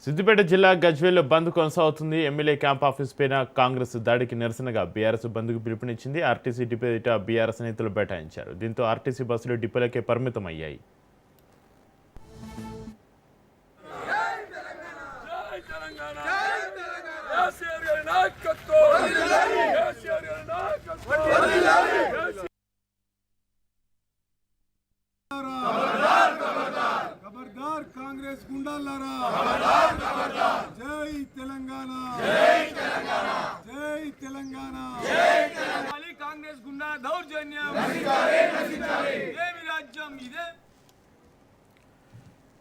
సిద్దిపేట జిల్లా గజ్వేల్లో బంద్ కొనసాగుతుంది. MLA camp office పైన కాంగ్రెస్ దాడికి నిరసనగా బీఆర్ఎస్ బంద్కు పిలుపునిచ్చింది. ఆర్టీసీ డిపో ఎదుట బీఆర్ఎస్ నేతలు బైఠాయించారు. దీంతో ఆర్టీసీ బస్సులు డిపోలకే పరిమితమయ్యాయి. खबरदार कांग्रेस गुंडालारा जय तेलंगाना जय तेलंगाना कांग्रेस गुंडा दौर्जन्यम राज्यम इదే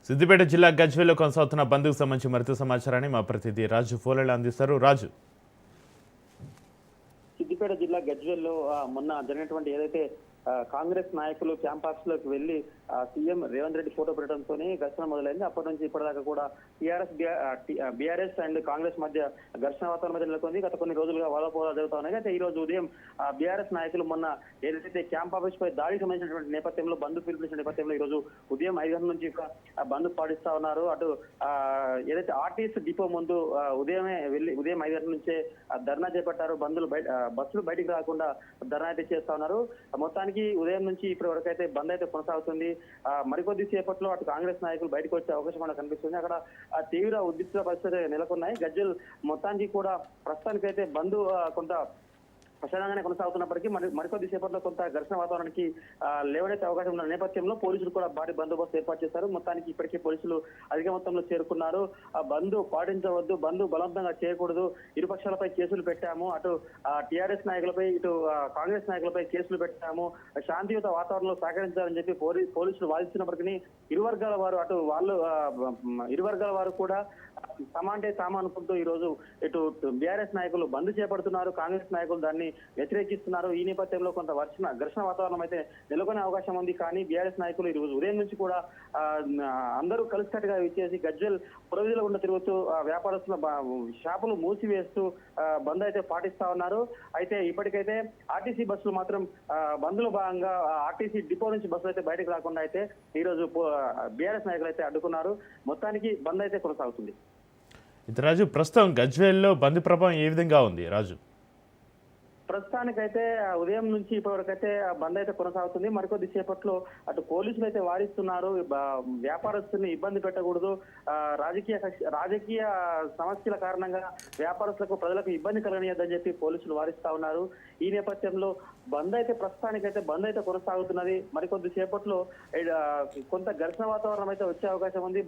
సిద్దిపేట జిల్లా గజ్వేల్లో కొనసాగుతున్న బంద్కు సంబంధించి మరింత సమాచారాన్ని మా ప్రతినిధి రాజు ఫోలెలా అందిస్తారు. రాజు, సిద్దిపేట జిల్లా గజ్వేల్లో మొన్న జరిగినటువంటి ఏదైతే కాంగ్రెస్ నాయకులు క్యాంప్ ఆఫీస్ లోకి వెళ్లి సీఎం రేవంత్ రెడ్డి ఫోటో పెట్టడంతో ఘర్షణ మొదలైంది. అప్పటి నుంచి ఇప్పటిదాకా కూడా బీఆర్ఎస్ అండ్ కాంగ్రెస్ మధ్య ఘర్షణ వాతావరణం మధ్య నెలకొంది. గత కొన్ని రోజులుగా వాదపోదాలు జరుగుతా ఉన్నాయి. అయితే ఈ రోజు ఉదయం బీఆర్ఎస్ నాయకులు మొన్న ఏదైతే క్యాంప్ ఆఫీస్ పై దాడికి సంబంధించినటువంటి నేపథ్యంలో బంద్ పిలుపునిచ్చిన నేపథ్యంలో ఈ రోజు ఉదయం 5 గంటల నుంచి బంద్ పాటిస్తా ఉన్నారు. అటు ఏదైతే ఆర్టీసీ డిపో ముందు ఉదయం 5 గంటల నుంచే ధర్నా చేపట్టారు. బస్సులు బయటికి రాకుండా ధర్నా అయితే చేస్తా ఉన్నారు. మొత్తానికి ఉదయం నుంచి ఇప్పటి వరకు అయితే బంద్ అయితే కొనసాగుతుంది. మరికొద్ది సేపట్లో అటు కాంగ్రెస్ నాయకులు బయటకు వచ్చే అవకాశం కూడా కనిపిస్తుంది. అక్కడ తీవ్ర ఉద్రిక్త పరిస్థితులు నెలకొన్నాయి. గజ్వేల్ మొత్తానికి కూడా ప్రస్తుతానికైతే బంద్ కొంత ప్రశాంతంగానే కొనసాగుతున్నప్పటికీ మరికొద్ది సేపట్లో కొంత ఘర్షణ వాతావరణానికి లేవనెత్తే అవకాశం ఉన్న నేపథ్యంలో పోలీసులు కూడా భారీ బందోబస్తు ఏర్పాటు చేశారు. మొత్తానికి ఇప్పటికే పోలీసులు అధిక మొత్తంలో చేరుకున్నారు. బంద్ పాటించవద్దు, బంద్ బలవంతంగా చేయకూడదు, ఇరుపక్షాలపై కేసులు పెట్టాము, అటు టీఆర్ఎస్ నాయకులపై ఇటు కాంగ్రెస్ నాయకులపై కేసులు పెట్టాము, శాంతియుత వాతావరణంలో సహకరించాలని చెప్పి పోలీసులు వాదిస్తున్నప్పటికీ ఇరు వర్గాల వారు కూడా సమాంటే అనుకుంటూ ఈ రోజు ఇటు బీఆర్ఎస్ నాయకులు బంద్ చేపడుతున్నారు, కాంగ్రెస్ నాయకులు దాన్ని వ్యతిరేకిస్తున్నారు. ఈ నేపథ్యంలో కొంత ఘర్షణ వాతావరణం అయితే నెలకొనే అవకాశం ఉంది. కానీ బీఆర్ఎస్ నాయకులు ఈ రోజు ఉదయం నుంచి కూడా అందరూ కలిసికట్టుగా ఇచ్చేసి గజ్వేల్ పురవీధిలో ఉన్న తిరుగుతూ వ్యాపారస్తుల షాపులు మూసివేస్తూ బంద్ అయితే పాటిస్తా ఉన్నారు. అయితే ఇప్పటికైతే ఆర్టీసీ బస్సులు మాత్రం బంద్లో భాగంగా ఆర్టీసీ డిపో నుంచి బస్సులు అయితే బయటకు రాకుండా అయితే ఈ రోజు బీఆర్ఎస్ నాయకులు అయితే అడ్డుకున్నారు. మొత్తానికి బంద్ అయితే కొనసాగుతుంది. రాజు, ప్రస్తుతం గజ్వేల్లో బంద్ ప్రభావం ఏ విధంగా ఉంది? రాజు, ప్రస్తుతానికైతే ఉదయం నుంచి ఇప్పటివరకైతే బంద్ అయితే కొనసాగుతుంది. మరికొద్ది సేపట్లో అటు పోలీసులు అయితే వారిస్తున్నారు, వ్యాపారస్తుల్ని ఇబ్బంది పెట్టకూడదు, రాజకీయ సమస్యల కారణంగా వ్యాపారస్తులకు ప్రజలకు ఇబ్బంది కలగనియద్దని చెప్పి పోలీసులు వారిస్తా ఉన్నారు. ఈ నేపథ్యంలో ప్రస్తుతానికైతే బంద్ అయితే కొనసాగుతున్నది. మరికొద్ది సేపట్లో కొంత ఘర్షణ వాతావరణం అయితే వచ్చే అవకాశం ఉంది.